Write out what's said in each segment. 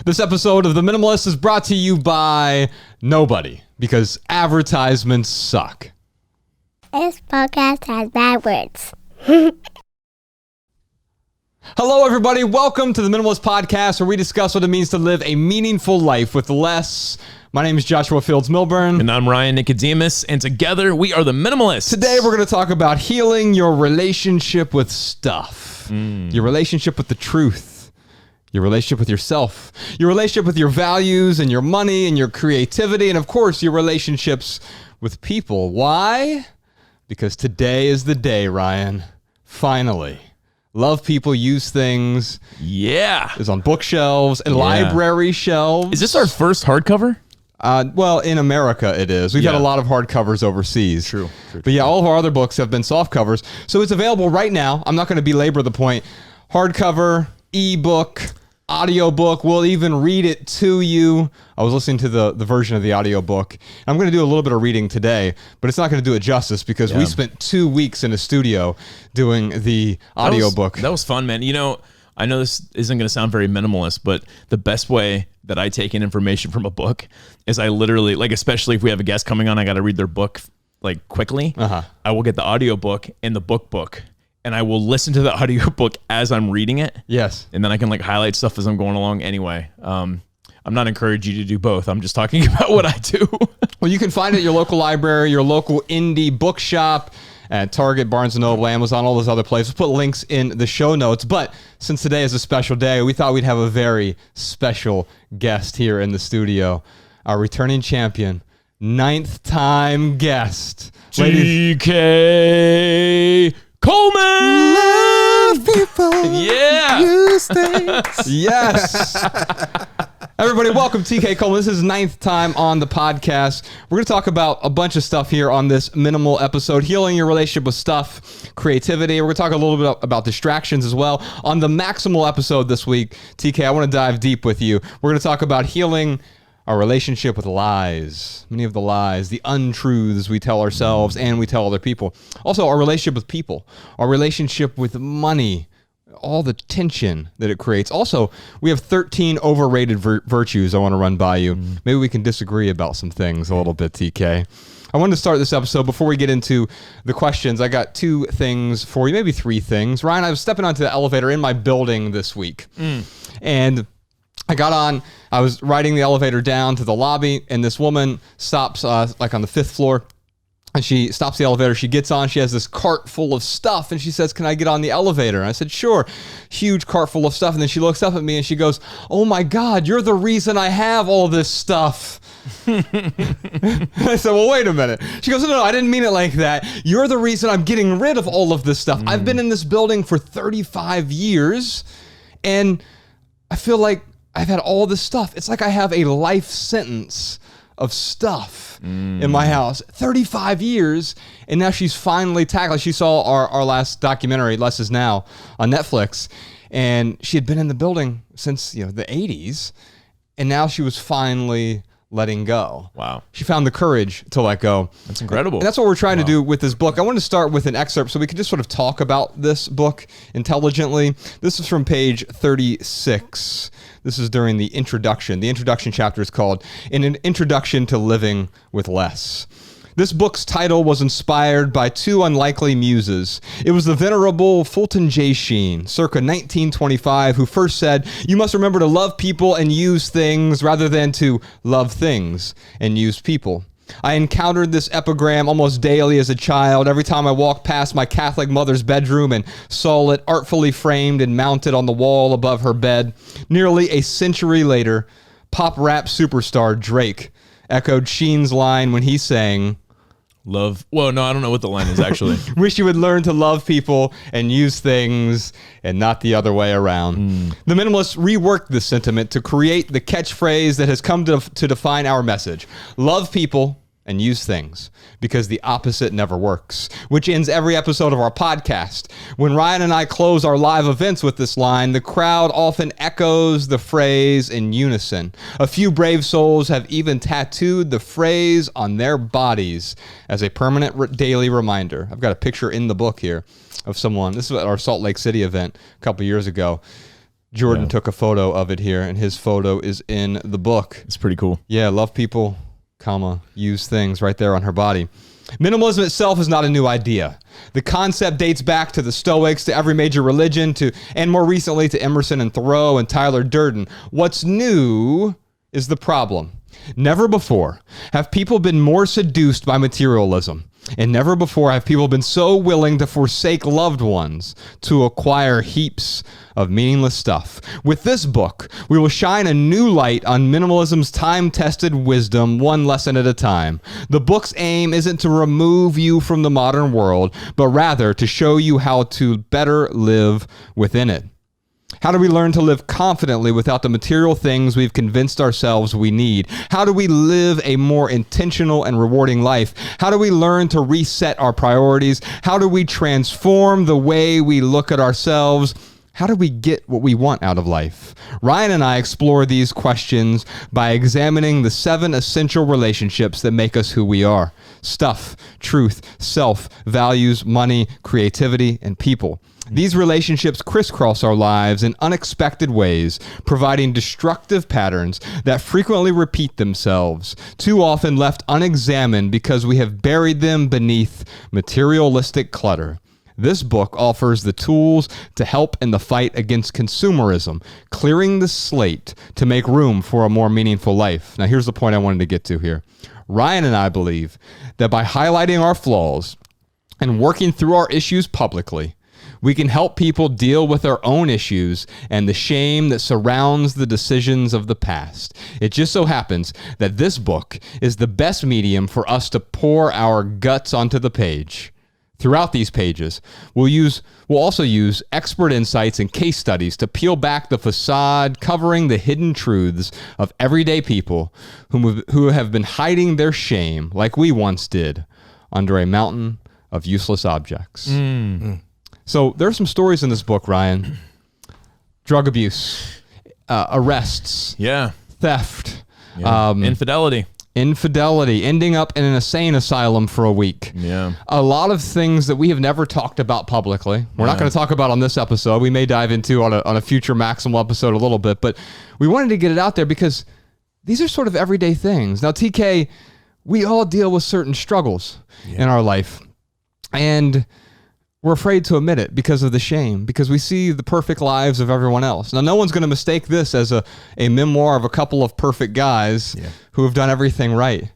This episode of The Minimalist is brought to you by nobody, because advertisements suck. This podcast has bad words. Hello, everybody. Welcome to The Minimalist Podcast, where we discuss what it means to live a meaningful life with less. My name is Joshua Fields Milburn. And I'm Ryan Nicodemus, and together we are The Minimalists. Today, we're going to talk about healing your relationship with stuff, your relationship with the truth, your relationship with yourself, your relationship with your values and your money and your creativity, and of course, your relationships with people. Why? Because today is the day, Ryan. Finally. Love People, Use Things. Yeah. Is on bookshelves and library shelves. Is this our first hardcover? Well, in America, it is. We've had a lot of hardcovers overseas. True. But yeah, all of our other books have been soft covers. So it's available right now. I'm not going to belabor the point. Hardcover, ebook, audiobook. We'll even read it to you. I was listening to the version of the audiobook. I'm going to do a little bit of reading today, but it's not going to do it justice because we spent 2 weeks in a studio doing the audiobook. That was fun, man. You know, I know this isn't going to sound very minimalist, but the best way that I take in information from a book is I literally, like, especially if we have a guest coming on, I got to read their book like quickly. I will get the audiobook and the book. And I will listen to the audiobook as I'm reading it. Yes. And then I can like highlight stuff as I'm going along anyway. I'm not encouraging you to do both. I'm just talking about what I do. Well, you can find it at your local library, your local indie bookshop, at Target, Barnes & Noble, Amazon, all those other places. We'll put links in the show notes. But since today is a special day, we thought we'd have a very special guest here in the studio. Our returning champion, 9th time guest. GK Coleman! Love people. Yeah. Use things. Yes. Everybody, welcome TK Coleman. This is 9th time on the podcast. We're going to talk about a bunch of stuff here on this minimal episode. Healing your relationship with stuff, creativity. We're going to talk a little bit about distractions as well. On the maximal episode this week, TK, I want to dive deep with you. We're going to talk about healing our relationship with lies, many of the lies, the untruths we tell ourselves and we tell other people. Also, our relationship with people, our relationship with money, all the tension that it creates. Also, we have 13 overrated virtues I want to run by you. Maybe we can disagree about some things a little bit, TK. I wanted to start this episode before we get into the questions. I got 2 things for you, maybe 3 things. Ryan, I was stepping onto the elevator in my building this week, and I got on, I was riding the elevator down to the lobby, and this woman stops like on the 5th floor, and she stops the elevator. She gets on, she has this cart full of stuff, and she says, "Can I get on the elevator?" And I said, "Sure." Huge cart full of stuff. And then she looks up at me and she goes, "Oh my God, you're the reason I have all this stuff." I said, "Well, wait a minute." She goes, No, I didn't mean it like that. You're the reason I'm getting rid of all of this stuff. I've been in this building for 35 years, and I feel like I've had all this stuff. It's like I have a life sentence of stuff in my house. 35 years, and now she's finally tackled. She saw our last documentary, Less Is Now, on Netflix, and she had been in the building since the 80s, and now she was finally letting go. Wow. She found the courage to let go. That's incredible. And that's what we're trying to do with this book. I want to start with an excerpt so we can just sort of talk about this book intelligently. This is from page 36. This is during the introduction. The introduction chapter is called An Introduction to Living with Less. This book's title was inspired by 2 unlikely muses. It was the venerable Fulton J. Sheen, circa 1925, who first said, "You must remember to love people and use things rather than to love things and use people." I encountered this epigram almost daily as a child. Every time I walked past my Catholic mother's bedroom and saw it artfully framed and mounted on the wall above her bed. Nearly a century later, pop rap superstar Drake echoed Sheen's line when he sang, Love. Well, no, I don't know what the line is actually. "Wish you would learn to love people and use things and not the other way around." The Minimalists reworked this sentiment to create the catchphrase that has come to define our message. Love people and use things, because the opposite never works, which ends every episode of our podcast. When Ryan and I close our live events with this line, the crowd often echoes the phrase in unison. A few brave souls have even tattooed the phrase on their bodies as a permanent daily reminder. I've got a picture in the book here of someone. This is at our Salt Lake City event a couple years ago. Jordan took a photo of it here, and his photo is in the book. It's pretty cool. Yeah, love people, use things right there on her body. Minimalism itself is not a new idea. The concept dates back to the Stoics, to every major religion, and more recently to Emerson and Thoreau and Tyler Durden. What's new is the problem. Never before have people been more seduced by materialism. And never before have people been so willing to forsake loved ones to acquire heaps of meaningless stuff. With this book, we will shine a new light on minimalism's time-tested wisdom, one lesson at a time. The book's aim isn't to remove you from the modern world, but rather to show you how to better live within it. How do we learn to live confidently without the material things we've convinced ourselves we need? How do we live a more intentional and rewarding life? How do we learn to reset our priorities? How do we transform the way we look at ourselves? How do we get what we want out of life? Ryan and I explore these questions by examining the 7 essential relationships that make us who we are: stuff, truth, self, values, money, creativity, and people. These relationships crisscross our lives in unexpected ways, providing destructive patterns that frequently repeat themselves, too often left unexamined because we have buried them beneath materialistic clutter. This book offers the tools to help in the fight against consumerism, clearing the slate to make room for a more meaningful life. Now, here's the point I wanted to get to here. Ryan and I believe that by highlighting our flaws and working through our issues publicly, we can help people deal with their own issues and the shame that surrounds the decisions of the past. It just so happens that this book is the best medium for us to pour our guts onto the page. Throughout these pages, we'll also use expert insights and case studies to peel back the facade covering the hidden truths of everyday people who have been hiding their shame, like we once did, under a mountain of useless objects. So there are some stories in this book, Ryan. Drug abuse, arrests, theft, infidelity, ending up in an insane asylum for a week. Yeah. A lot of things that we have never talked about publicly. We're not going to talk about on this episode. We may dive into on a future Maximal episode a little bit, but we wanted to get it out there because these are sort of everyday things. Now, TK, we all deal with certain struggles in our life, and we're afraid to admit it because of the shame, because we see the perfect lives of everyone else. Now, no one's going to mistake this as a memoir of a couple of perfect guys who have done everything right.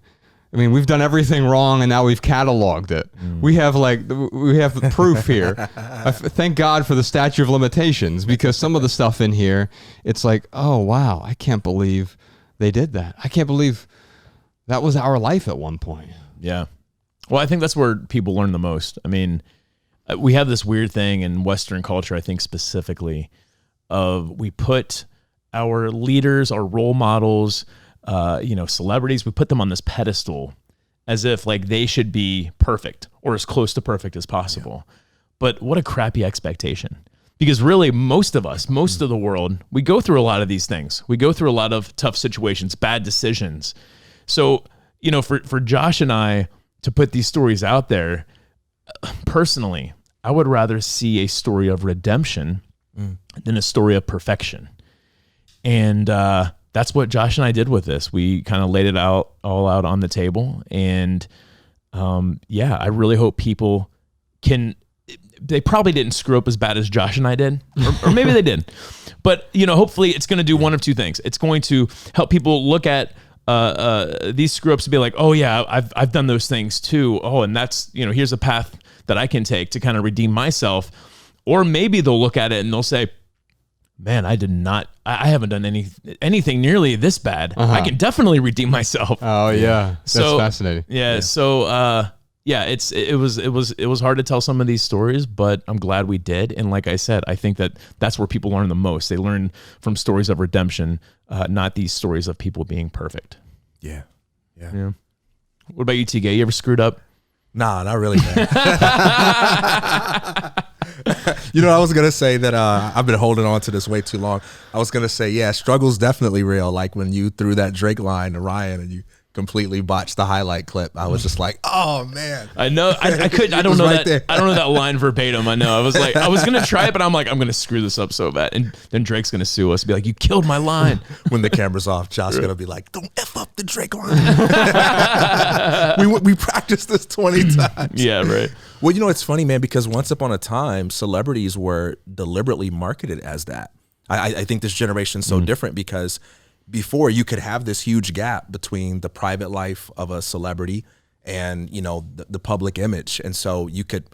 I mean, we've done everything wrong, and now we've cataloged it. We have the proof here. Thank God for the statute of limitations, because some of the stuff in here, it's like, oh, wow, I can't believe they did that. I can't believe that was our life at one point. Yeah. Well, I think that's where people learn the most. I mean, we have this weird thing in Western culture, I think specifically, of we put our leaders, our role models, celebrities, we put them on this pedestal as if like they should be perfect or as close to perfect as possible. Yeah. But what a crappy expectation. Because really, most of us, most of the world, we go through a lot of these things. We go through a lot of tough situations, bad decisions. So, for Josh and I to put these stories out there, personally, I would rather see a story of redemption than a story of perfection. And that's what Josh and I did with this. We kind of laid it all out on the table. And I really hope people they probably didn't screw up as bad as Josh and I did, or maybe they did. But, hopefully it's going to do one of two things. It's going to help people look at these screw ups to be like, oh yeah, I've done those things too. Oh, and that's, here's a path that I can take to kind of redeem myself. Or maybe they'll look at it and they'll say, man, I haven't done anything nearly this bad. I can definitely redeem myself. Oh yeah. That's fascinating. Yeah. So, it was hard to tell some of these stories, but I'm glad we did. And like I said, I think that's where people learn the most. They learn from stories of redemption, not these stories of people being perfect. Yeah. What about you, TK? You ever screwed up? Nah, not really, man. I was going to say that I've been holding on to this way too long. I was going to say, yeah, struggle's definitely real. Like when you threw that Drake line to Ryan and you completely botched the highlight clip. I was just like, oh man. I know. I couldn't. I don't know that. I don't know that line verbatim. I know. I was like, I was gonna try it, but I'm like, I'm gonna screw this up so bad, and then Drake's gonna sue us and be like, you killed my line. When the camera's off, Josh's gonna be like, don't F up the Drake line. we practiced this 20 times. Yeah, right. Well, it's funny, man, because once upon a time, celebrities were deliberately marketed as that. I think this generation's so different because before you could have this huge gap between the private life of a celebrity and, the public image. And so you could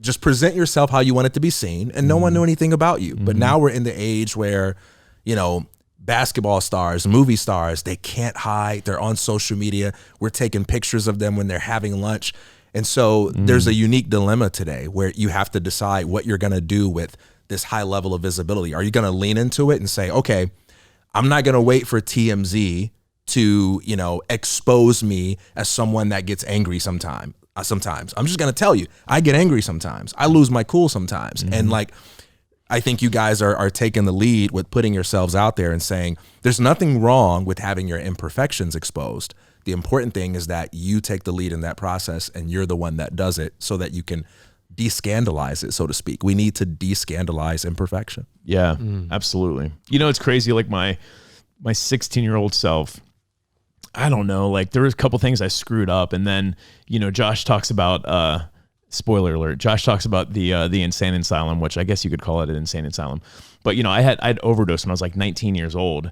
just present yourself how you want it to be seen and no one knew anything about you. But now we're in the age where, basketball stars, movie stars, they can't hide. They're on social media. We're taking pictures of them when they're having lunch. And so there's a unique dilemma today where you have to decide what you're going to do with this high level of visibility. Are you going to lean into it and say, okay, I'm not going to wait for TMZ to, expose me as someone that gets angry sometimes. I'm just going to tell you, I get angry sometimes. I lose my cool sometimes. And I think you guys are taking the lead with putting yourselves out there and saying there's nothing wrong with having your imperfections exposed. The important thing is that you take the lead in that process and you're the one that does it so that you can de-scandalize it, so to speak. We need to de-scandalize imperfection. Yeah, absolutely. It's crazy. Like my 16-year-old self, I don't know, like there was a couple things I screwed up. And then, Josh talks about, spoiler alert, Josh talks about the insane asylum, which I guess you could call it an insane asylum. But, I'd overdosed when I was like 19 years old.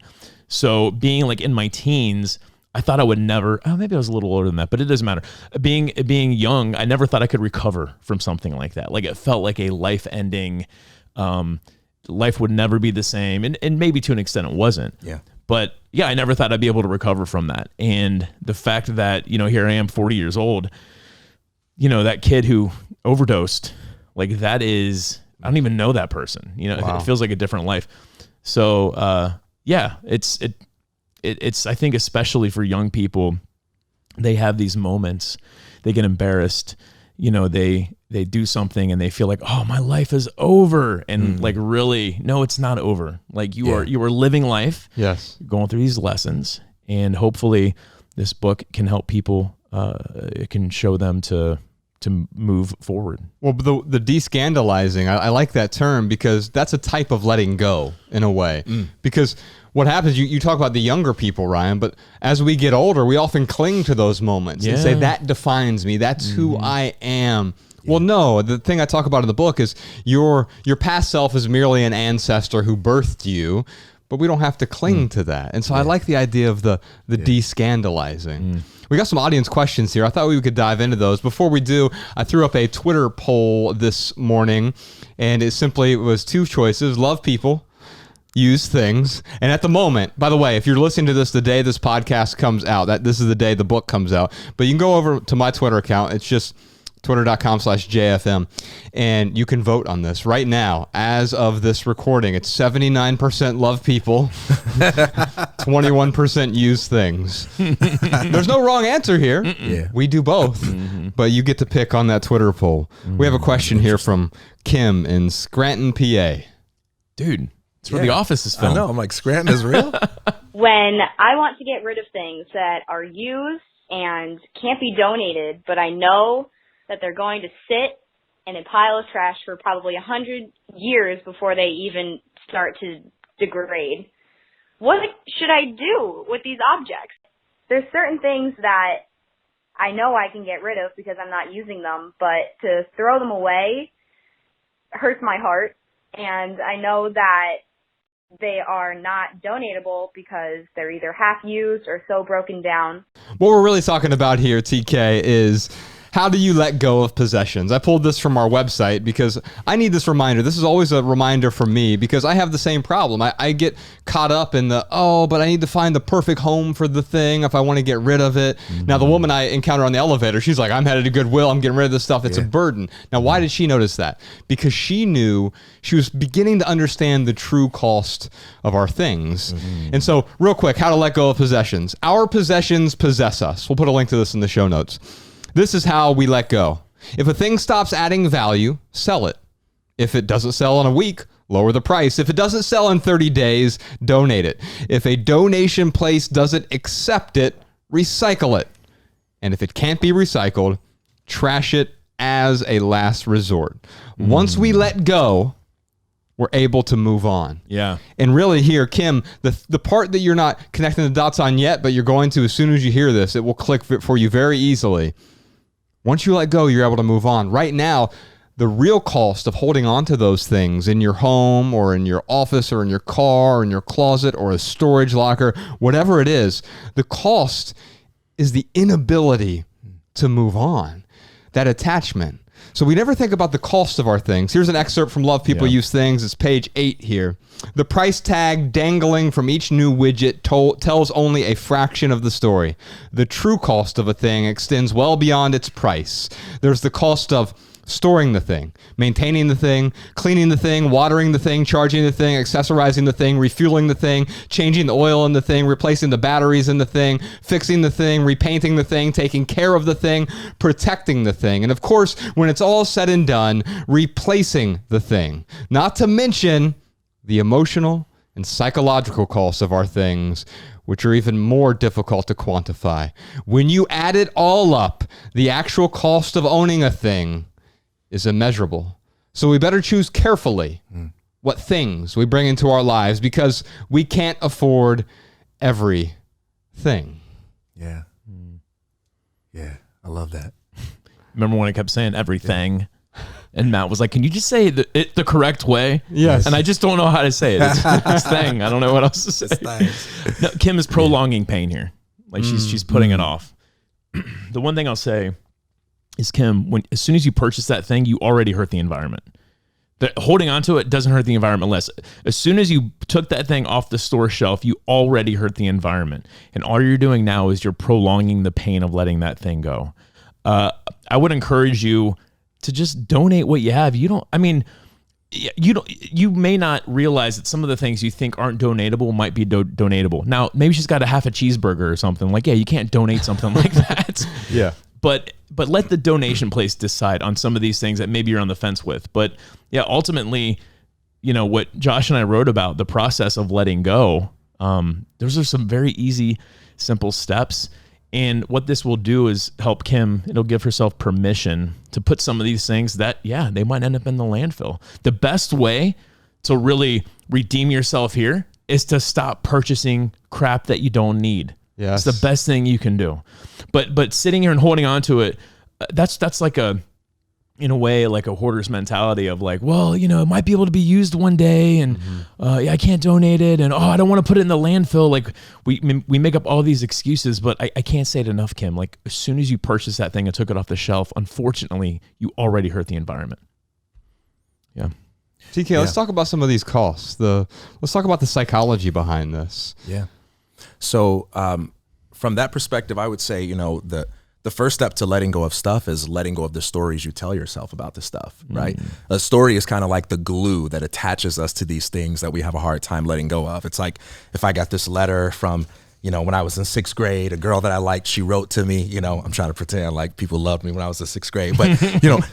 So being like in my teens, I thought I would never, maybe I was a little older than that, but it doesn't matter. Being young, I never thought I could recover from something like that. Like it felt like a life-ending, life would never be the same. And maybe to an extent it wasn't. Yeah. But yeah, I never thought I'd be able to recover from that. And the fact that, here I am 40 years old, that kid who overdosed, like that is, I don't even know that person. It feels like a different life. So, yeah, it's I think especially for young people, they have these moments, they get embarrassed, they do something and they feel like, oh, my life is over. And like, really, no, it's not over. Like you are living life. Yes. Going through these lessons, and hopefully this book can help people. It can show them to move forward. Well, the de-scandalizing, I like that term because that's a type of letting go in a way. Because what happens, you talk about the younger people, Ryan, but as we get older, we often cling to those moments and say, that defines me. That's who I am. Yeah. Well, no, the thing I talk about in the book is your past self is merely an ancestor who birthed you, but we don't have to cling to that. And so I like the idea of the de-scandalizing. We got some audience questions here. I thought we could dive into those. Before we do, I threw up a Twitter poll this morning, and it was two choices: love people, use things. And at the moment, by the way, if you're listening to this the day this podcast comes out, this is the day the book comes out, but you can go over to my Twitter account. It's just twitter.com/JFM, and you can vote on this right now. As of this recording, it's 79% love people, 21% use things. There's no wrong answer here. Yeah. We do both, but you get to pick on that Twitter poll. We have a question here from Kim in Scranton, PA. Dude, it's where The Office is filmed. I know. I'm like, Scranton is real? When I want to get rid of things that are used and can't be donated, but I know that they're going to sit in a pile of trash for probably 100 years before they even start to degrade. What should I do with these objects? There's certain things that I know I can get rid of because I'm not using them, but to throw them away hurts my heart. And I know that they are not donatable because they're either half used or so broken down. What we're really talking about here, TK, is how do you let go of possessions? I pulled this from our website because I need this reminder. This is always a reminder for me because I have the same problem. I get caught up in but I need to find the perfect home for the thing if I want to get rid of it. Now, the woman I encounter on the elevator, she's like, I'm headed to Goodwill. I'm getting rid of this stuff. It's a burden. Now, why did she notice that? Because she knew she was beginning to understand the true cost of our things. And so, real quick, how to let go of possessions. Our possessions possess us. We'll put a link to this in the show notes. This is how we let go. If a thing stops adding value, sell it. If it doesn't sell in a week, lower the price. If it doesn't sell in 30 days, donate it. If a donation place doesn't accept it, recycle it. And if it can't be recycled, trash it as a last resort. Once we let go, we're able to move on. Yeah. And really here, Kim, the part that you're not connecting the dots on yet, but you're going to as soon as you hear this, it will click for you very easily. Once you let go, you're able to move on. Right now, the real cost of holding on to those things in your home or in your office or in your car or in your closet or a storage locker, whatever it is, the cost is the inability to move on, that attachment. So we never think about the cost of our things. Here's an excerpt from Love People Use Things. It's page 8 here. The price tag dangling from each new widget tells only a fraction of the story. The true cost of a thing extends well beyond its price. There's the cost of storing the thing, maintaining the thing, cleaning the thing, watering the thing, charging the thing, accessorizing the thing, refueling the thing, changing the oil in the thing, replacing the batteries in the thing, fixing the thing, repainting the thing, taking care of the thing, protecting the thing. And of course, when it's all said and done, replacing the thing. Not to mention the emotional and psychological costs of our things, which are even more difficult to quantify. When you add it all up, the actual cost of owning a thing is immeasurable. So we better choose carefully what things we bring into our lives, because we can't afford everything. Yeah. Yeah. I love that. Remember when I kept saying everything? And Matt was like, can you just say it the correct way? Yes. And I just don't know how to say it. It's thing. I don't know what else to say. No, Kim is prolonging pain here. Like she's putting it off. The one thing I'll say is, Kim, as soon as you purchase that thing, you already hurt the environment. Holding on to it doesn't hurt the environment less. As soon as you took that thing off the store shelf, you already hurt the environment. And all you're doing now is you're prolonging the pain of letting that thing go. I would encourage you to just donate what you have. You may not realize that some of the things you think aren't donatable might be donatable. Now, maybe she's got a half a cheeseburger or something. Like, yeah, you can't donate something like that. Yeah. But let the donation place decide on some of these things that maybe you're on the fence with. But yeah, ultimately, what Josh and I wrote about, the process of letting go, those are some very easy, simple steps. And what this will do is help Kim. It'll give herself permission to put some of these things that, they might end up in the landfill. The best way to really redeem yourself here is to stop purchasing crap that you don't need. Yes. It's the best thing you can do. But sitting here and holding on to it, that's like in a way, like a hoarder's mentality of like, well, it might be able to be used one day, and I can't donate it, and I don't want to put it in the landfill. Like we make up all these excuses, but I can't say it enough, Kim. Like as soon as you purchased that thing and took it off the shelf, unfortunately, you already hurt the environment. Yeah. TK, let's talk about some of these costs. Let's talk about the psychology behind this. Yeah. So from that perspective, I would say, the first step to letting go of stuff is letting go of the stories you tell yourself about the stuff, right? A story is kind of like the glue that attaches us to these things that we have a hard time letting go of. It's like if I got this letter from, when I was in 6th grade, a girl that I liked, she wrote to me, I'm trying to pretend like people loved me when I was in 6th grade, but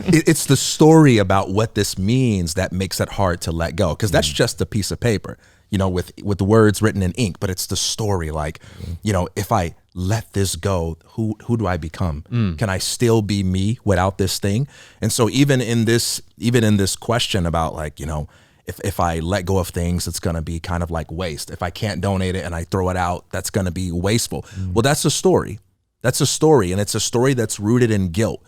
it's the story about what this means that makes it hard to let go, because that's just a piece of paper, with the words written in ink, but it's the story. Like, if I let this go, who do I become? Can I still be me without this thing? And so even in this question about like, if I let go of things, it's going to be kind of like waste. If I can't donate it and I throw it out, that's going to be wasteful. Well, that's a story. That's a story. And it's a story that's rooted in guilt.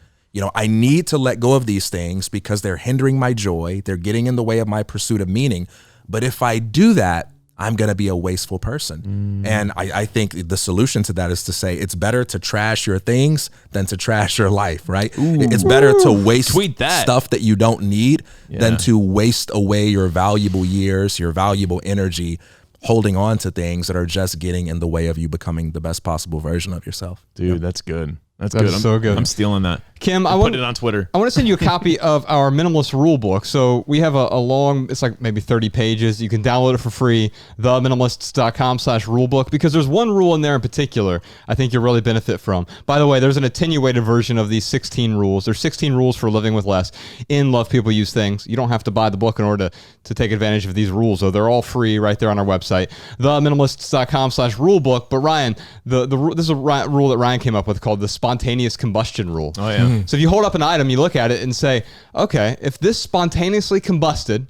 I need to let go of these things because they're hindering my joy. They're getting in the way of my pursuit of meaning. But if I do that, I'm going to be a wasteful person. And I think the solution to that is to say it's better to trash your things than to trash your life, right? It's better to waste stuff that you don't need than to waste away your valuable years, your valuable energy, holding on to things that are just getting in the way of you becoming the best possible version of yourself. Dude, that's good. That's That good. is so good. I'm stealing that. Kim, Put it on Twitter. I want to send you a copy of our minimalist rule book. So we have a long, it's like maybe 30 pages. You can download it for free, theminimalists.com/rulebook, because there's one rule in there in particular I think you'll really benefit from. By the way, there's an attenuated version of these 16 rules. There's 16 rules for living with less in Love People Use Things. You don't have to buy the book in order to take advantage of these rules, though. They're all free right there on our website, theminimalists.com/rulebook. But Ryan, this is a rule that Ryan came up with called the spontaneous combustion rule. Oh, yeah. So if you hold up an item, you look at it and say, okay, if this spontaneously combusted,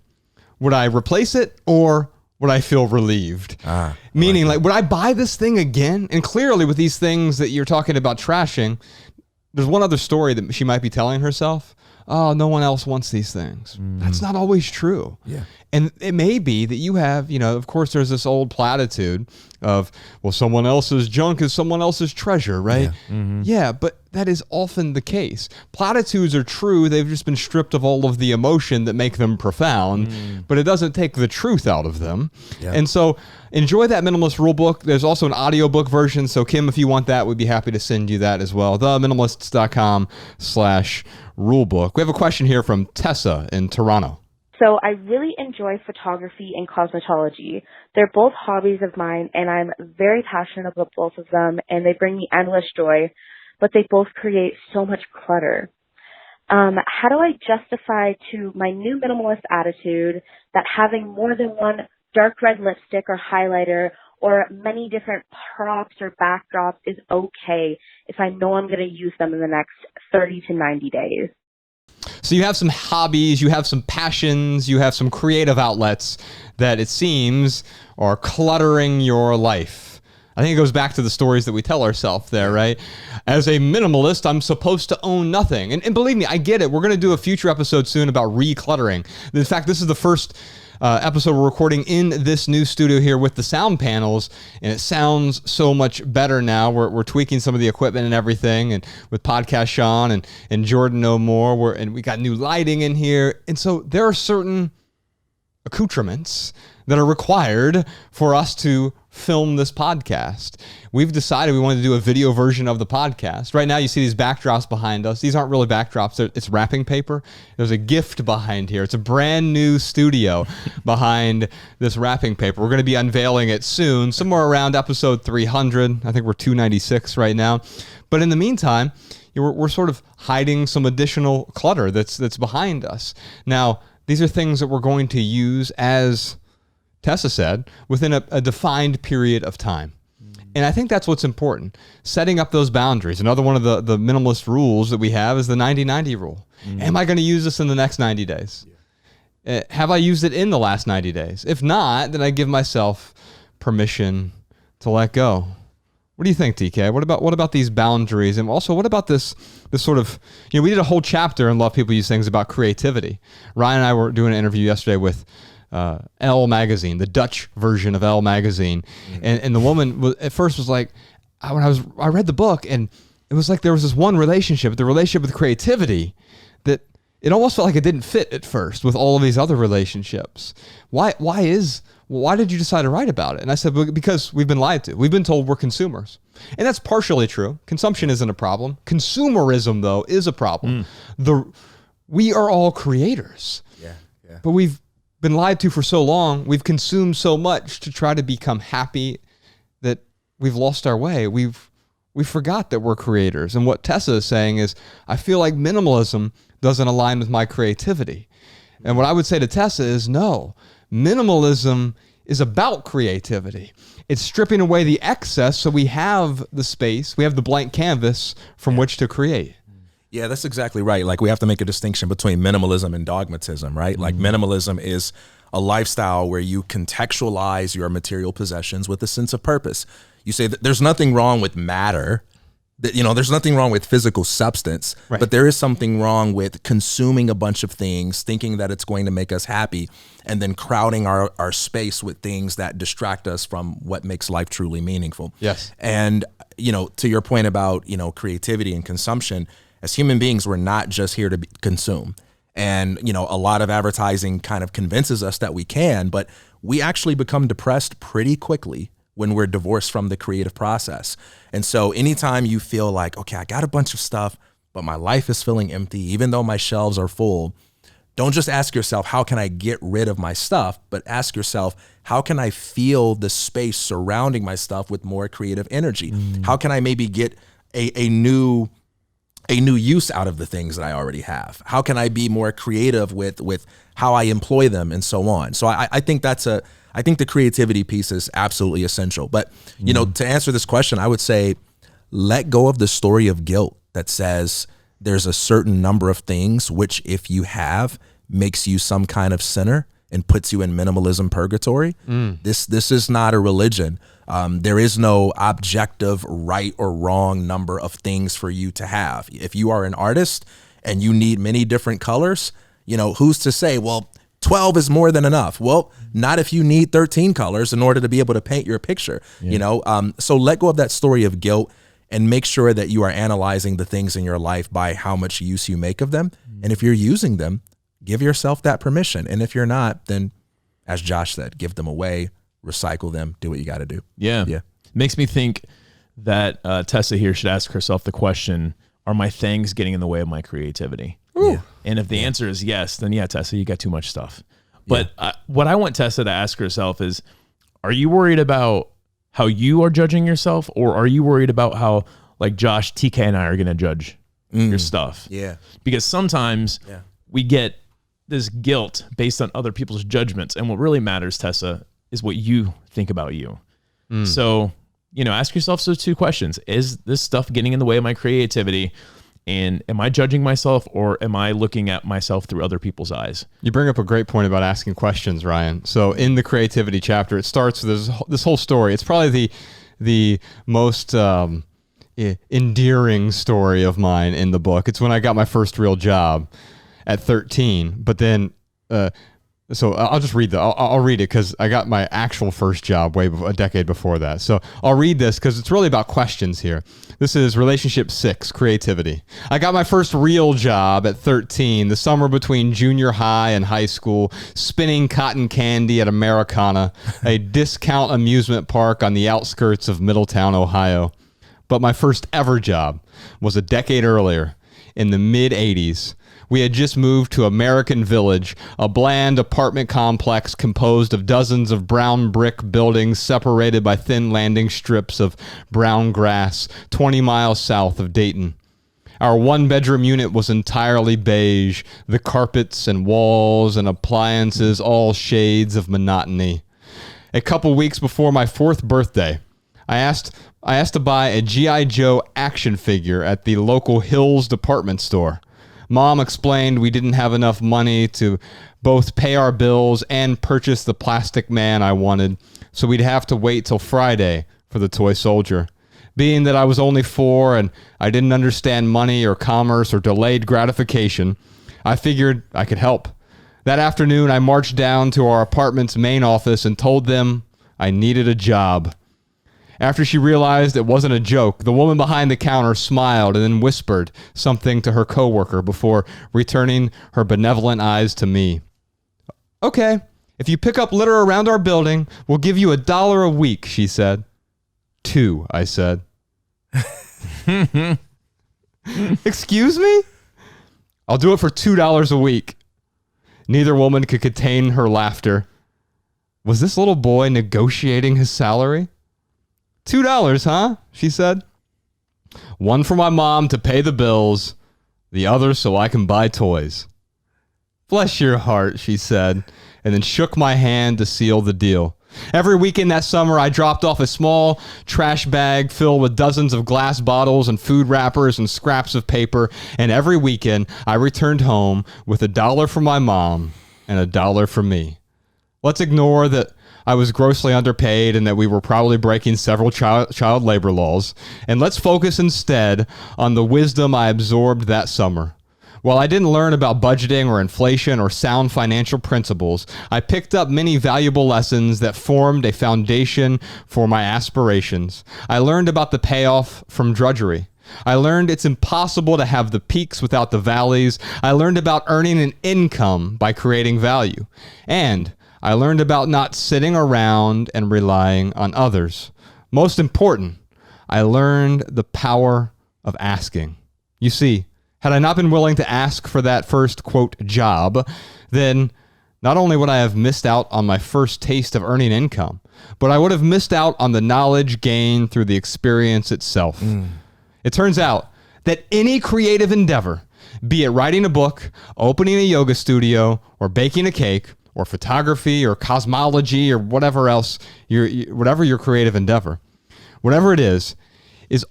would I replace it or would I feel relieved? Meaning, like, would I buy this thing again? And clearly with these things that you're talking about trashing, there's one other story that she might be telling herself. Oh, no one else wants these things. That's not always true. Yeah. And it may be that you have, of course, there's this old platitude of, well, someone else's junk is someone else's treasure, right? Yeah, but that is often the case. Platitudes are true. They've just been stripped of all of the emotion that make them profound, but it doesn't take the truth out of them. Yeah. And so enjoy that minimalist rule book. There's also an audiobook version. So Kim, if you want that, we'd be happy to send you that as well. theminimalists.com/rulebook. We have a question here from Tessa in Toronto. So I really enjoy photography and cosmetology. They're both hobbies of mine, and I'm very passionate about both of them, and they bring me endless joy, but they both create so much clutter. How do I justify to my new minimalist attitude that having more than one dark red lipstick or highlighter or many different props or backdrops is okay if I know I'm going to use them in the next 30 to 90 days? So you have some hobbies, you have some passions, you have some creative outlets that it seems are cluttering your life. I think it goes back to the stories that we tell ourselves there, right? As a minimalist, I'm supposed to own nothing. And believe me, I get it. We're going to do a future episode soon about recluttering. In fact, this is the first episode we're recording in this new studio here with the sound panels, and it sounds so much better now. We're tweaking some of the equipment and everything, and with Podcast Sean and Jordan No More, and we got new lighting in here. And so there are certain accoutrements that are required for us to film this podcast. We've decided we wanted to do a video version of the podcast. Right now you see these backdrops behind us. These aren't really backdrops. It's wrapping paper. There's a gift behind here. It's a brand new studio behind this wrapping paper. We're going to be unveiling it soon, somewhere around episode 300. I think we're 296 right now. But in the meantime, we're sort of hiding some additional clutter that's behind us. Now, these are things that we're going to use, as Tessa said, within a defined period of time. And I think that's what's important. Setting up those boundaries. Another one of the minimalist rules that we have is the 90-90 rule. Am I going to use this in the next 90 days? Have I used it in the last 90 days? If not, then I give myself permission to let go. What do you think, TK? What about these boundaries? And also, what about this sort of, we did a whole chapter in Love People Use Things about creativity. Ryan and I were doing an interview yesterday with Elle magazine, the Dutch version of Elle magazine, and the woman at first was like, I read the book, and it was like there was this one relationship, the relationship with creativity, that it almost felt like it didn't fit at first with all of these other relationships. Why did you decide to write about it? And I said, because we've been lied to. We've been told we're consumers. And that's partially true. Consumption isn't a problem. Consumerism, though, is a problem. We are all creators. Yeah. But we've been lied to for so long. We've consumed so much to try to become happy that we've lost our way. We forgot that we're creators. And what Tessa is saying is, I feel like minimalism doesn't align with my creativity. And what I would say to Tessa is, no, minimalism is about creativity. It's stripping away the excess so we have the space, we have the blank canvas from which to create. Yeah, that's exactly right. Like, we have to make a distinction between minimalism and dogmatism, right? Like, minimalism is a lifestyle where you contextualize your material possessions with a sense of purpose. You say that there's nothing wrong with matter, that, there's nothing wrong with physical substance, right, but there is something wrong with consuming a bunch of things, thinking that it's going to make us happy, and then crowding our space with things that distract us from what makes life truly meaningful. Yes. And, to your point about, creativity and consumption, as human beings, we're not just here to consume. And, a lot of advertising kind of convinces us that we can, but we actually become depressed pretty quickly when we're divorced from the creative process. And so anytime you feel like, okay, I got a bunch of stuff, but my life is feeling empty, even though my shelves are full, don't just ask yourself, how can I get rid of my stuff? But ask yourself, how can I fill the space surrounding my stuff with more creative energy? How can I maybe get a new use out of the things that I already have? How can I be more creative with how I employ them and so on? So I think I think the creativity piece is absolutely essential. But, you know, to answer this question, I would say, let go of the story of guilt that says there's a certain number of things which, if you have, makes you some kind of sinner and puts you in minimalism purgatory. This is not a religion. There is no objective right or wrong number of things for you to have. If you are an artist and you need many different colors, you know, who's to say, well, 12 is more than enough? Well, not if you need 13 colors in order to be able to paint your picture, you know? So let go of that story of guilt and make sure that you are analyzing the things in your life by how much use you make of them. And if you're using them, give yourself that permission. And if you're not, then as Josh said, give them away, recycle them, do what you got to do. Yeah. Makes me think that Tessa here should ask herself the question, are my things getting in the way of my creativity? And if the answer is yes, then yeah, Tessa, you got too much stuff. But what I want Tessa to ask herself is, are you worried about how you are judging yourself, or are you worried about how, like, Josh, TK, and I are going to judge your stuff? Because sometimes we get this guilt based on other people's judgments, and what really matters, Tessa, is what you think about you. So, you know, ask yourself those two questions. Is this stuff getting in the way of my creativity? And am I judging myself, or am I looking at myself through other people's eyes? You bring up a great point about asking questions, Ryan. So in the creativity chapter, it starts with this whole story. It's probably the most endearing story of mine in the book. It's when I got my first real job at 13. But then, so I'll just read I'll read it because I got my actual first job a decade before that. So I'll read this because it's really about questions here. This is relationship 6, creativity. I got my first real job at 13, the summer between junior high and high school, spinning cotton candy at Americana, a discount amusement park on the outskirts of Middletown, Ohio. But my first ever job was a decade earlier, in the mid-'80s. We had just moved to American Village, a bland apartment complex composed of dozens of brown brick buildings separated by thin landing strips of brown grass, 20 miles south of Dayton. Our one-bedroom unit was entirely beige, the carpets and walls and appliances all shades of monotony. A couple weeks before my 4th birthday, I asked to buy a G.I. Joe action figure at the local Hills department store. Mom explained we didn't have enough money to both pay our bills and purchase the plastic man I wanted, so we'd have to wait till Friday for the toy soldier. Being that I was only 4 and I didn't understand money or commerce or delayed gratification, I figured I could help. That afternoon, I marched down to our apartment's main office and told them I needed a job. After she realized it wasn't a joke, the woman behind the counter smiled and then whispered something to her coworker before returning her benevolent eyes to me. Okay, if you pick up litter around our building, we'll give you $1 a week, she said. 2, I said. Excuse me? I'll do it for $2 a week. Neither woman could contain her laughter. Was this little boy negotiating his salary? $2, huh? She said. One for my mom to pay the bills, the other so I can buy toys. Bless your heart, she said, and then shook my hand to seal the deal. Every weekend that summer, I dropped off a small trash bag filled with dozens of glass bottles and food wrappers and scraps of paper, and every weekend, I returned home with $1 for my mom and $1 for me. Let's ignore that I was grossly underpaid and that we were probably breaking several child labor laws. And let's focus instead on the wisdom I absorbed that summer. While I didn't learn about budgeting or inflation or sound financial principles, I picked up many valuable lessons that formed a foundation for my aspirations. I learned about the payoff from drudgery. I learned it's impossible to have the peaks without the valleys. I learned about earning an income by creating value. And I learned about not sitting around and relying on others. Most important, I learned the power of asking. You see, had I not been willing to ask for that first, quote, job, then not only would I have missed out on my first taste of earning income, but I would have missed out on the knowledge gained through the experience itself. It turns out that any creative endeavor, be it writing a book, opening a yoga studio, or baking a cake, or photography, or cosmology, or whatever else, whatever your creative endeavor, whatever it is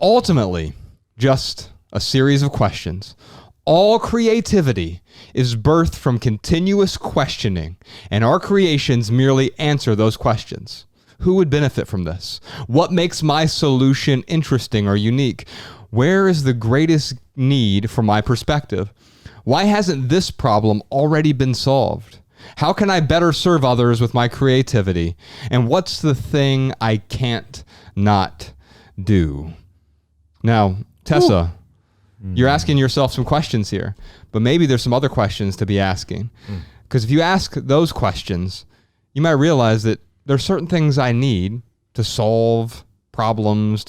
ultimately just a series of questions. All creativity is birthed from continuous questioning, and our creations merely answer those questions. Who would benefit from this? What makes my solution interesting or unique? Where is the greatest need from my perspective? Why hasn't this problem already been solved? How can I better serve others with my creativity? And what's the thing I can't not do? Now, Tessa, you're asking yourself some questions here, but maybe there's some other questions to be asking. Because if you ask those questions, you might realize that there's certain things I need to solve problems,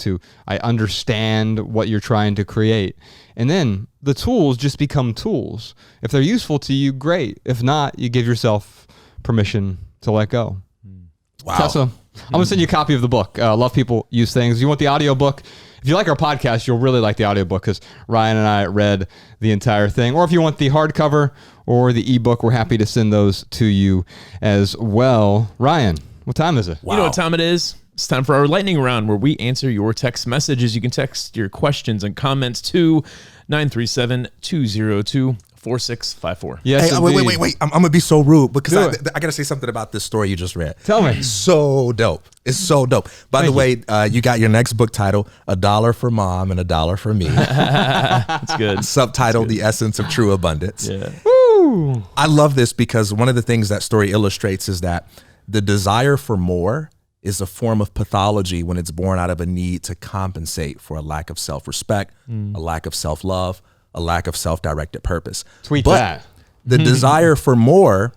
I understand what you're trying to create. And then the tools just become tools. If they're useful to you, great. If not, you give yourself permission to let go. Wow. Tessa, I'm going to send you a copy of the book. Love People, Use Things. You want the audiobook? If you like our podcast, you'll really like the audiobook because Ryan and I read the entire thing. Or if you want the hardcover or the ebook, we're happy to send those to you as well. Ryan, what time is it? You know what time it is? It's time for our lightning round where we answer your text messages. You can text your questions and comments to 937-202-4654. Yes, Hey, wait. I'm going to be so rude because I got to say something about this story you just read. Tell me. So dope. It's so dope. By the way, you got your next book title, $1 for Mom and $1 for Me. That's good. Subtitled The Essence of True Abundance. Yeah. Woo. I love this because one of the things that story illustrates is that the desire for more is a form of pathology when it's born out of a need to compensate for a lack of self-respect, a lack of self-love, a lack of self-directed purpose. Tweet but that. The desire for more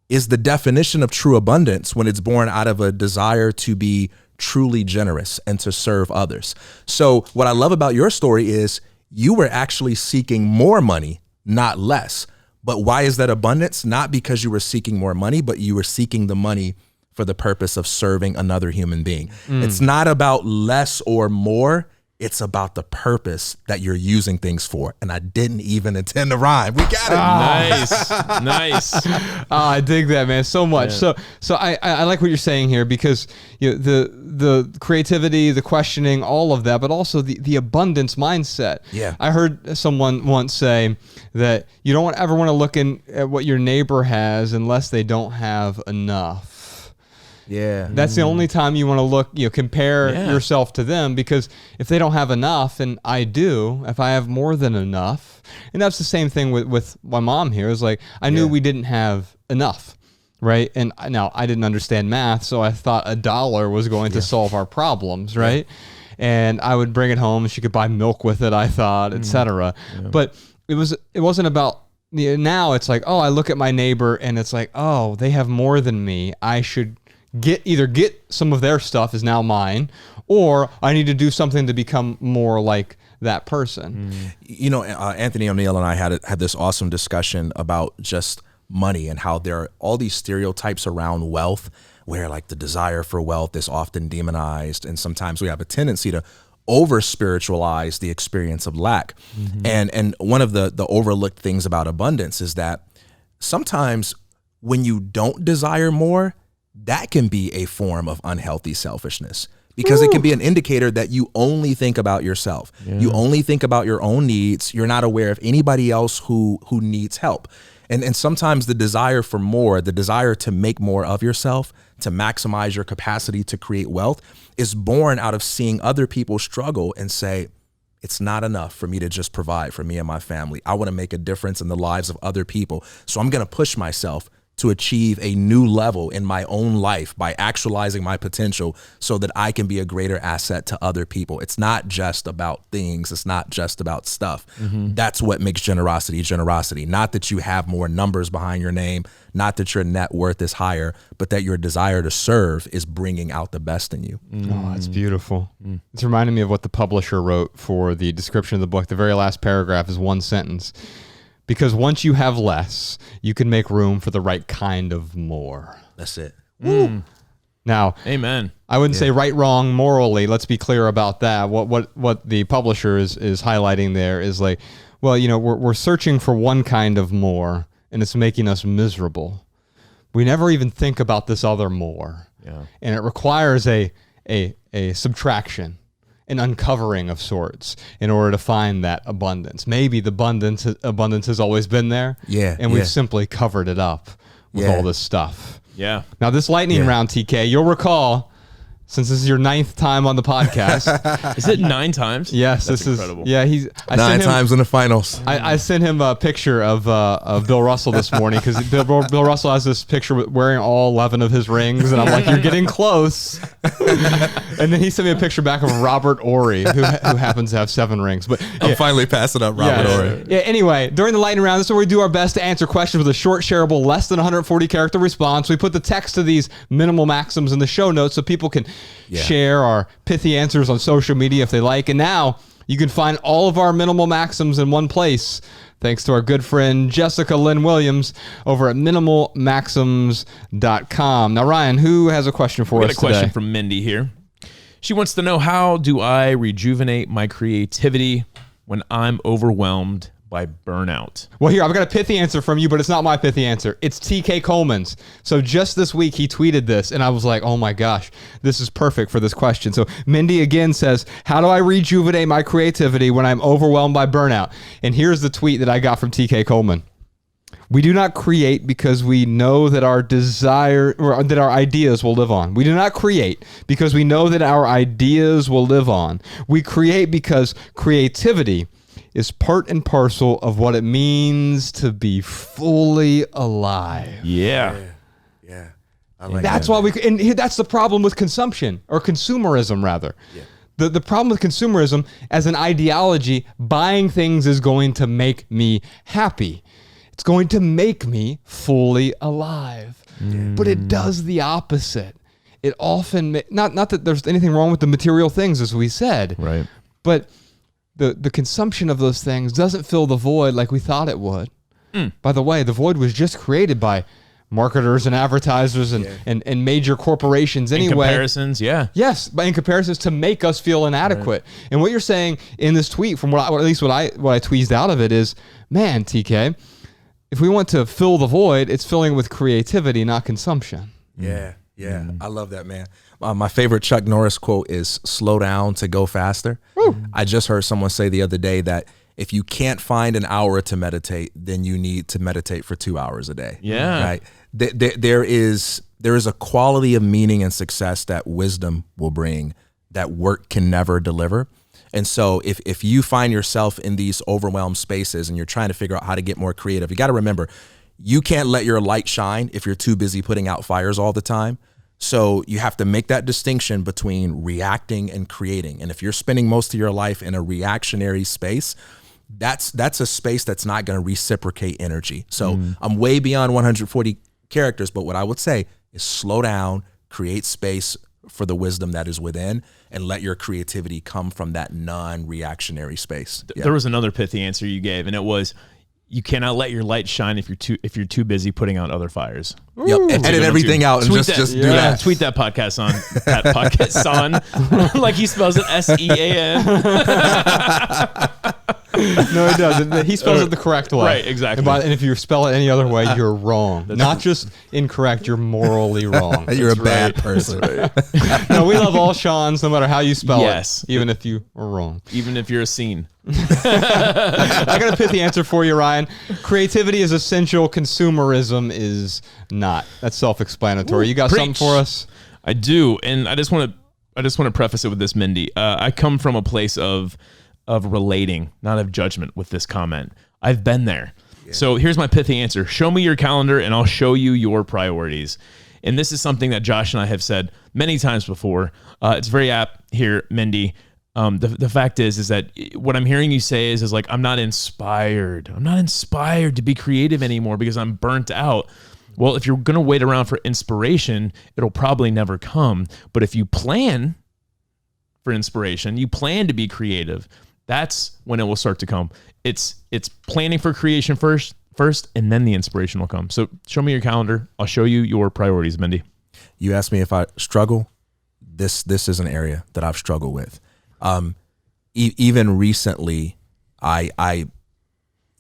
is the definition of true abundance when it's born out of a desire to be truly generous and to serve others. So what I love about your story is you were actually seeking more money, not less. But why is that abundance? Not because you were seeking more money, but you were seeking the money for the purpose of serving another human being. It's not about less or more. It's about the purpose that you're using things for. And I didn't even intend to rhyme. We got it. Nice. I dig that, man, so much. Yeah. So I like what you're saying here because the creativity, the questioning, all of that, but also the abundance mindset. Yeah. I heard someone once say that you don't ever want to look at what your neighbor has unless they don't have enough. Yeah. That's the only time you want to look, compare yourself to them, because if they don't have enough and I do, if I have more than enough, and that's the same thing with my mom here. It's like, I knew we didn't have enough, right? And now I didn't understand math, so I thought $1 was going to solve our problems, right? And I would bring it home and she could buy milk with it, I thought, etc. But it wasn't about, now it's like, oh, I look at my neighbor and it's like, oh, they have more than me. I should get some of their stuff is now mine, or I need to do something to become more like that person. Anthony O'Neill and I had this awesome discussion about just money and how there are all these stereotypes around wealth where like the desire for wealth is often demonized. And sometimes we have a tendency to over spiritualize the experience of lack. And one of the overlooked things about abundance is that sometimes when you don't desire more, that can be a form of unhealthy selfishness, because it can be an indicator that you only think about yourself. You only think about your own needs. You're not aware of anybody else who needs help. And sometimes the desire for more, the desire to make more of yourself, to maximize your capacity to create wealth, is born out of seeing other people struggle and say, it's not enough for me to just provide for me and my family. I want to make a difference in the lives of other people. So I'm going to push myself to achieve a new level in my own life by actualizing my potential so that I can be a greater asset to other people. It's not just about things. It's not just about stuff. That's what makes generosity generosity. Not that you have more numbers behind your name, not that your net worth is higher, but that your desire to serve is bringing out the best in you. Oh, that's beautiful. It's reminding me of what the publisher wrote for the description of the book. The very last paragraph is one sentence. Because once you have less, you can make room for the right kind of more. That's it. Now, Amen. I wouldn't say right, wrong, morally. Let's be clear about that. What the publisher is highlighting there is like, well, you know, we're searching for one kind of more, and it's making us miserable. We never even think about this other more. Yeah. And it requires a subtraction, an uncovering of sorts in order to find that abundance. Maybe the abundance has always been there. Yeah, And we've yeah. simply covered it up with Yeah. all this stuff. Yeah. Now, this lightning round, TK, you'll recall, since this is your 9th time on the podcast. Is it 9 times? Yes, That's this incredible. is. Yeah, I 9 sent him- times in the finals. I sent him a picture of Bill Russell this morning because Bill Russell has this picture wearing all 11 of his rings, and I'm like, you're getting close. And then he sent me a picture back of Robert Ory, who happens to have 7 rings. But I'm finally passing up Robert Ory. Yeah. Anyway, during the lightning round, this is where we do our best to answer questions with a short, shareable, less than 140 character response. We put the text to these minimal maxims in the show notes so people can share our pithy answers on social media if they like. And now you can find all of our minimal maxims in one place, thanks to our good friend Jessica Lynn Williams over at minimalmaxims.com. Now, Ryan, who has a question for us We got a question today? from Mindy here. She wants to know, how do I rejuvenate my creativity when I'm overwhelmed by burnout? Well, here, I've got a pithy answer from you, but it's not my pithy answer. It's TK Coleman's. So just this week, he tweeted this, and I was like, oh my gosh, this is perfect for this question. So Mindy again says, how do I rejuvenate my creativity when I'm overwhelmed by burnout? And here's the tweet that I got from TK Coleman. We do not create because we know that our desire or that our ideas will live on. We do not create because we know that our ideas will live on. We create because creativity is part and parcel of what it means to be fully alive. Yeah. Yeah. I like That's that. why and that's the problem with consumption, or consumerism rather. The problem with consumerism as an ideology, buying things is going to make me happy. It's going to make me fully alive. But it does the opposite. It often, not that there's anything wrong with the material things, as we said. Right. But the consumption of those things doesn't fill the void like we thought it would. By the way, the void was just created by marketers and advertisers and major corporations anyway. In comparisons, yeah. Yes, but in comparisons to make us feel inadequate. Right. And what you're saying in this tweet, from what I tweezed out of it is, man, TK, if we want to fill the void, it's filling with creativity, not consumption. Yeah. I love that, man. My favorite Chuck Norris quote is slow down to go faster. I just heard someone say the other day that if you can't find an hour to meditate, then you need to meditate for 2 hours a day. Yeah. Right. There is a quality of meaning and success that wisdom will bring that work can never deliver. And so if you find yourself in these overwhelmed spaces and you're trying to figure out how to get more creative, you got to remember, you can't let your light shine if you're too busy putting out fires all the time. So you have to make that distinction between reacting and creating. And if you're spending most of your life in a reactionary space, that's a space that's not going to reciprocate energy. So I'm way beyond 140 characters, but what I would say is slow down, create space for the wisdom that is within, and let your creativity come from that non-reactionary space. There was another pithy answer you gave, and it was, you cannot let your light shine if you're too busy putting out other fires. Yep. Edit everything out and just do that. Tweet that podcast on that podcast on like he spells it SEAN. No, he doesn't. He spells it the correct way. Right, exactly. And if you spell it any other way, you're wrong. Not just incorrect, you're morally wrong. You're a bad person. No, we love all Sean's, no matter how you spell Yes. it, even if you are wrong. Even if you're a scene. I got a pithy answer for you, Ryan. Creativity is essential. Consumerism is not. That's self-explanatory. You got something for us? I do, and I just want to preface it with this, Mindy. I come from a place of relating, not of judgment with this comment. I've been there. So here's my pithy answer. Show me your calendar and I'll show you your priorities. And this is something that Josh and I have said many times before. It's very apt here, Mindy. The fact is that what I'm hearing you say is like, I'm not inspired. I'm not inspired to be creative anymore because I'm burnt out. Well, if you're going to wait around for inspiration, it'll probably never come. But if you plan for inspiration, you plan to be creative, that's when it will start to come. It's planning for creation first, and then the inspiration will come. So show me your calendar. I'll show you your priorities, Mindy. You asked me if I struggle. This is an area that I've struggled with. Even recently, I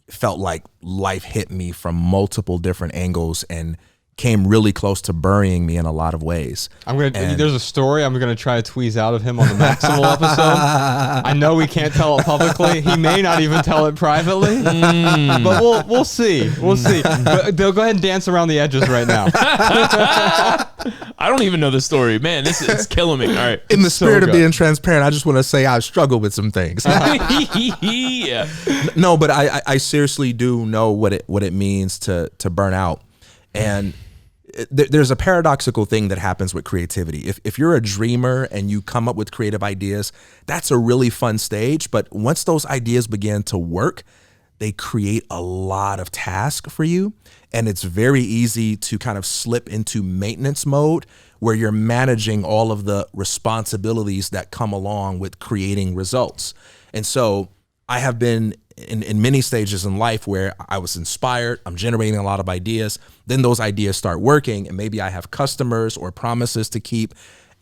felt like life hit me from multiple different angles and came really close to burying me in a lot of ways. There's a story I'm gonna try to tweeze out of him on the Maximal episode. I know we can't tell it publicly. He may not even tell it privately, but we'll see. We'll see. But they'll go ahead and dance around the edges right now. I don't even know the story, man. It's killing me. All right. In the spirit of being transparent, I just want to say I've struggled with some things. Yeah. No, but I seriously do know what it means to burn out. And there's a paradoxical thing that happens with creativity. If you're a dreamer and you come up with creative ideas, that's a really fun stage. But once those ideas begin to work, they create a lot of tasks for you. And it's very easy to kind of slip into maintenance mode where you're managing all of the responsibilities that come along with creating results. And so I have been in many stages in life where I was inspired, I'm generating a lot of ideas, then those ideas start working and maybe I have customers or promises to keep.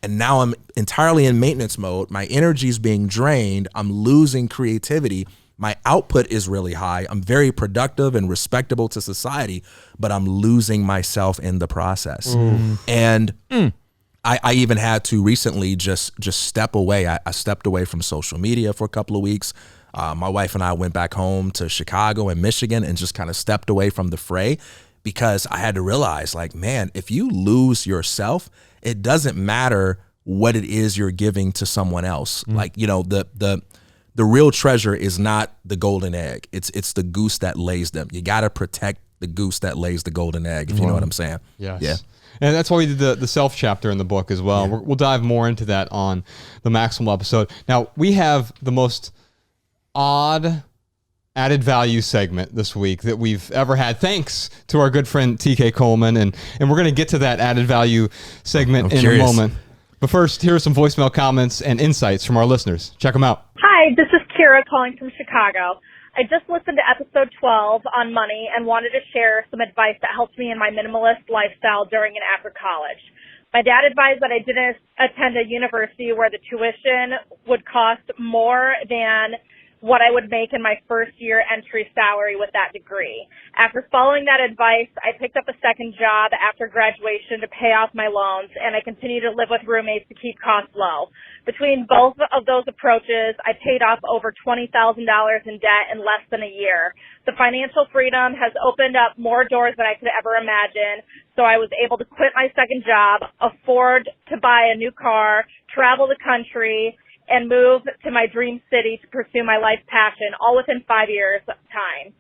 And now I'm entirely in maintenance mode. My energy is being drained. I'm losing creativity. My output is really high. I'm very productive and respectable to society, but I'm losing myself in the process. And I even had to recently just step away. I stepped away from social media for a couple of weeks. My wife and I went back home to Chicago and Michigan and just kind of stepped away from the fray because I had to realize, like, man, if you lose yourself, it doesn't matter what it is you're giving to someone else. Like, you know, the real treasure is not the golden egg. It's the goose that lays them. You got to protect the goose that lays the golden egg, if you know what I'm saying. Yes. Yeah. And that's why we did the self chapter in the book as well. Yeah. We'll dive more into that on the Maximal episode. Now, we have the most odd added value segment this week that we've ever had, thanks to our good friend TK Coleman, and we're going to get to that added value segment in a moment. But first, here are some voicemail comments and insights from our listeners. Check them out. Hi, this is Kira calling from Chicago. I just listened to episode 12 on money and wanted to share some advice that helped me in my minimalist lifestyle during and after college. My dad advised that I didn't attend a university where the tuition would cost more than what I would make in my first year entry salary with that degree. After following that advice, I picked up a second job after graduation to pay off my loans, and I continue to live with roommates to keep costs low. Between both of those approaches, I paid off over $20,000 in debt in less than a year. The financial freedom has opened up more doors than I could ever imagine, so I was able to quit my second job, afford to buy a new car, travel the country, and move to my dream city to pursue my life passion, all within 5 years' time.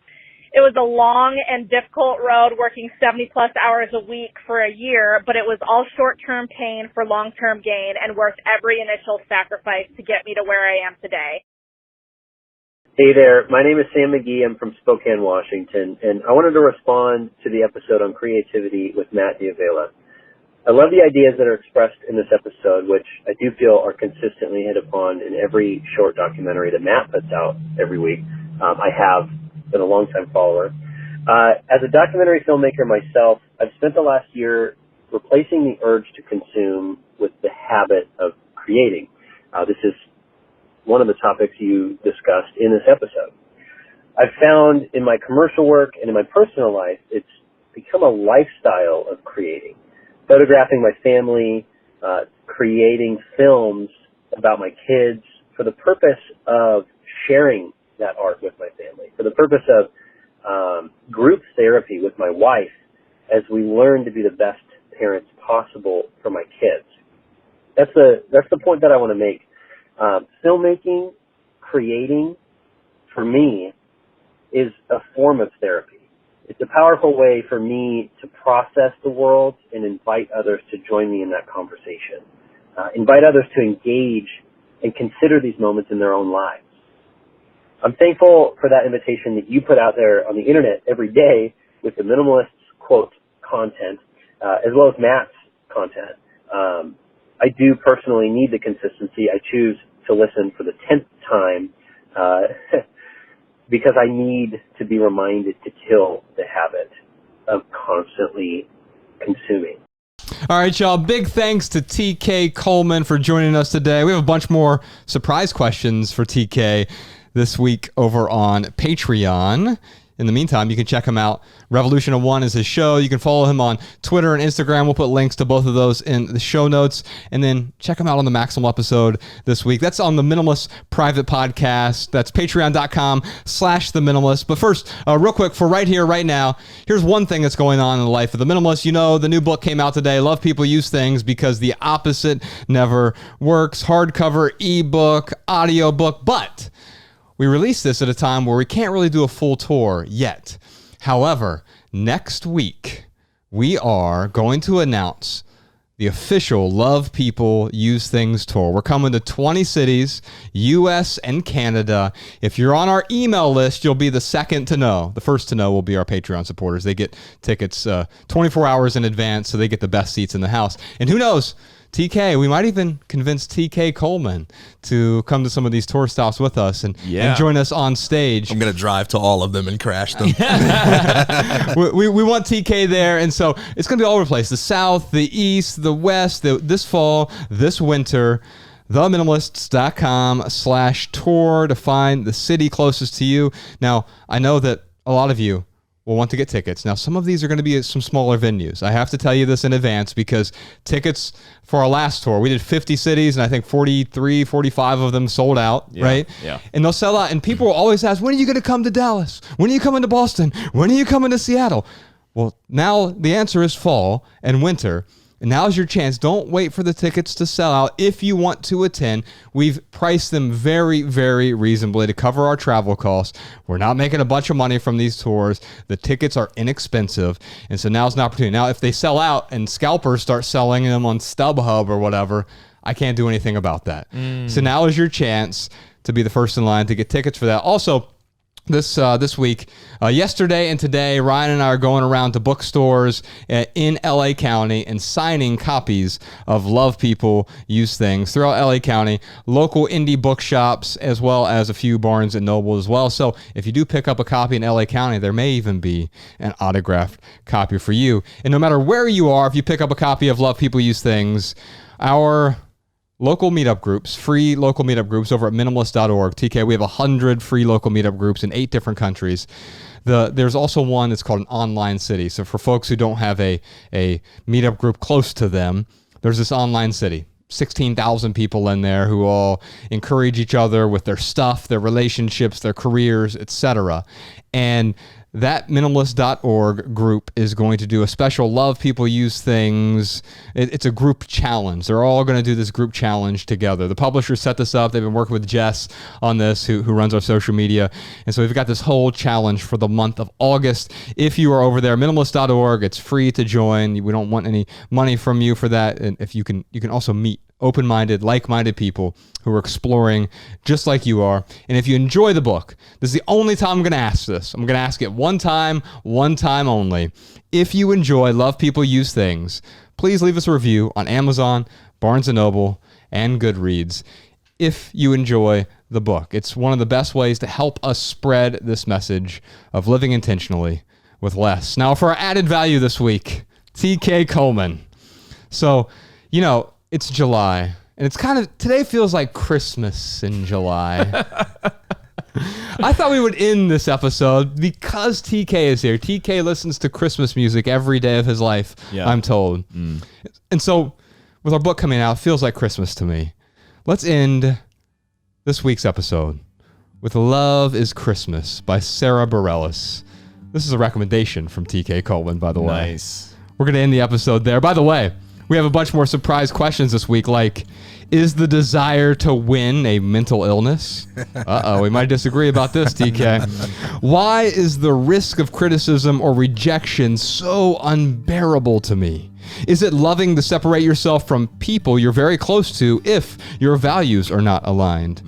It was a long and difficult road, working 70-plus hours a week for a year, but it was all short-term pain for long-term gain and worth every initial sacrifice to get me to where I am today. Hey there, my name is Sam McGee. I'm from Spokane, Washington, and I wanted to respond to the episode on creativity with Matt D'Avella. I love the ideas that are expressed in this episode, which I do feel are consistently hit upon in every short documentary that Matt puts out every week. I have been a longtime follower. As a documentary filmmaker myself, I've spent the last year replacing the urge to consume with the habit of creating. This is one of the topics you discussed in this episode. I've found in my commercial work and in my personal life, it's become a lifestyle of creating. Photographing my family, creating films about my kids for the purpose of sharing that art with my family, for the purpose of group therapy with my wife as we learn to be the best parents possible for my kids. That's the point that I want to make. Filmmaking, creating, for me, is a form of therapy. It's a powerful way for me to process the world and invite others to join me in that conversation. Invite others to engage and consider these moments in their own lives. I'm thankful for that invitation that you put out there on the internet every day with the Minimalists quote content, as well as Matt's content. I do personally need the consistency. I choose to listen for the 10th time because I need to be reminded to kill the habit of constantly consuming. All right, y'all. Big thanks to TK Coleman for joining us today. We have a bunch more surprise questions for TK this week over on Patreon. In the meantime, you can check him out. Revolution of One is his show. You can follow him on Twitter and Instagram. We'll put links to both of those in the show notes. And then check him out on the Maximal episode this week. That's on the Minimalist private podcast. That's patreon.com/The Minimalist. But first, real quick, for right here, right now, here's one thing that's going on in the life of The Minimalist. You know, the new book came out today. Love People Use Things because the opposite never works. Hardcover, ebook, audiobook, but we released this at a time where we can't really do a full tour yet. However, next week, we are going to announce the official Love People Use Things tour. We're coming to 20 cities, US and Canada. If you're on our email list, you'll be the second to know. The first to know will be our Patreon supporters. They get tickets 24 hours in advance, so they get the best seats in the house. And who knows? TK, we might even convince TK Coleman to come to some of these tour stops with us and join us on stage. I'm going to drive to all of them and crash them. we want TK there, and so it's going to be all over the place. The South, the East, the West, this fall, this winter. theminimalists.com/tour to find the city closest to you. Now, I know that a lot of you will want to get tickets. Now, some of these are going to be at some smaller venues. I have to tell you this in advance because tickets for our last tour, we did 50 cities and I think 43, 45 of them sold out, right? Yeah. And they'll sell out. And people will always ask, when are you going to come to Dallas? When are you coming to Boston? When are you coming to Seattle? Well, now the answer is fall and winter. And now's your chance. Don't wait for the tickets to sell out. If you want to attend, we've priced them very, very reasonably to cover our travel costs. We're not making a bunch of money from these tours. The tickets are inexpensive. And so now's an opportunity. Now, if they sell out and scalpers start selling them on StubHub or whatever, I can't do anything about that. So now is your chance to be the first in line to get tickets for that. Also, this week, yesterday and today, Ryan and I are going around to bookstores in LA County and signing copies of Love People Use Things throughout LA County, local indie bookshops, as well as a few Barnes and Noble as well. So if you do pick up a copy in LA County, there may even be an autographed copy for you. And no matter where you are, if you pick up a copy of Love People Use Things, our local meetup groups, free local meetup groups over at minimalist.org. TK, we have 100 free local meetup groups in 8 different countries. There's also one that's called an online city. So for folks who don't have a meetup group close to them, there's this online city. 16,000 people in there who all encourage each other with their stuff, their relationships, their careers, etc. And that minimalist.org group is going to do a special Love People Use Things. It's a group challenge. They're all going to do this group challenge together. The publishers set this up. They've been working with Jess on this, who runs our social media. And so we've got this whole challenge for the month of August. If you are over there, minimalist.org, it's free to join. We don't want any money from you for that. And if you can also meet open-minded, like-minded people who are exploring just like you are. And if you enjoy the book, this is the only time I'm going to ask this. I'm going to ask it one time only. If you enjoy Love People Use Things, please leave us a review on Amazon, Barnes & Noble, and Goodreads. If you enjoy the book, it's one of the best ways to help us spread this message of living intentionally with less. Now, for our added value this week, TK Coleman. So, it's July, and it's today feels like Christmas in July. I thought we would end this episode because TK is here. TK listens to Christmas music every day of his life, I'm told. And so, with our book coming out, it feels like Christmas to me. Let's end this week's episode with Love is Christmas by Sarah Bareilles. This is a recommendation from TK Coleman, by the way. Nice. We're going to end the episode there. By the way, We have a bunch more surprise questions this week, like, is the desire to win a mental illness? Uh-oh, we might disagree about this, TK. Why is the risk of criticism or rejection so unbearable to me? Is it loving to separate yourself from people you're very close to if your values are not aligned?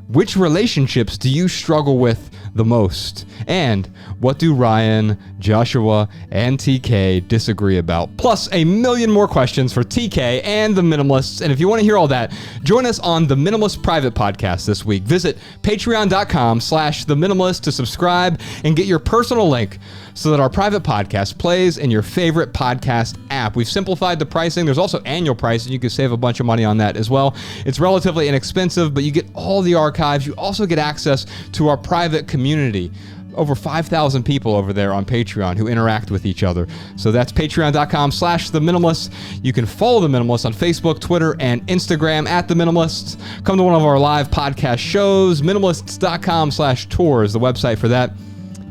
Which relationships do you struggle with the most? And what do Ryan, Joshua, and TK disagree about? Plus a million more questions for TK and the Minimalists. And if you want to hear all that, join us on the Minimalist Private Podcast this week. Visit patreon.com/The Minimalist to subscribe and get your personal link so that our private podcast plays in your favorite podcast app. We've simplified the pricing. There's also annual pricing. You can save a bunch of money on that as well. It's relatively inexpensive, but you get all the archives. You also get access to our private community. Over 5,000 people over there on Patreon who interact with each other. So that's patreon.com/The Minimalists. You can follow The Minimalists on Facebook, Twitter, and Instagram at The Minimalists. Come to one of our live podcast shows. Minimalists.com/tour is the website for that.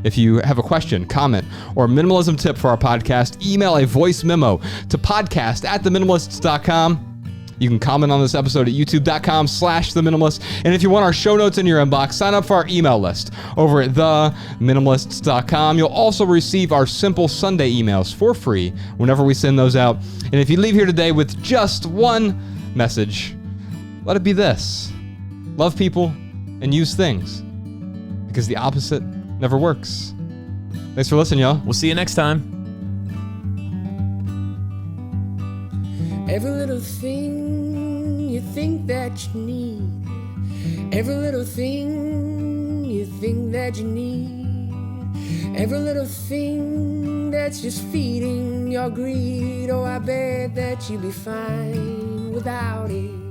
If you have a question, comment, or minimalism tip for our podcast, email a voice memo to podcast@theminimalists.com. You can comment on this episode at youtube.com/theminimalists. And if you want our show notes in your inbox, sign up for our email list over at theminimalists.com. You'll also receive our simple Sunday emails for free whenever we send those out. And if you leave here today with just one message, let it be this: love people and use things, because the opposite never works. Thanks for listening, y'all. We'll see you next time. Every little thing you think that you need, every little thing you think that you need, every little thing that's just feeding your greed. Oh, I bet that you'd be fine without it.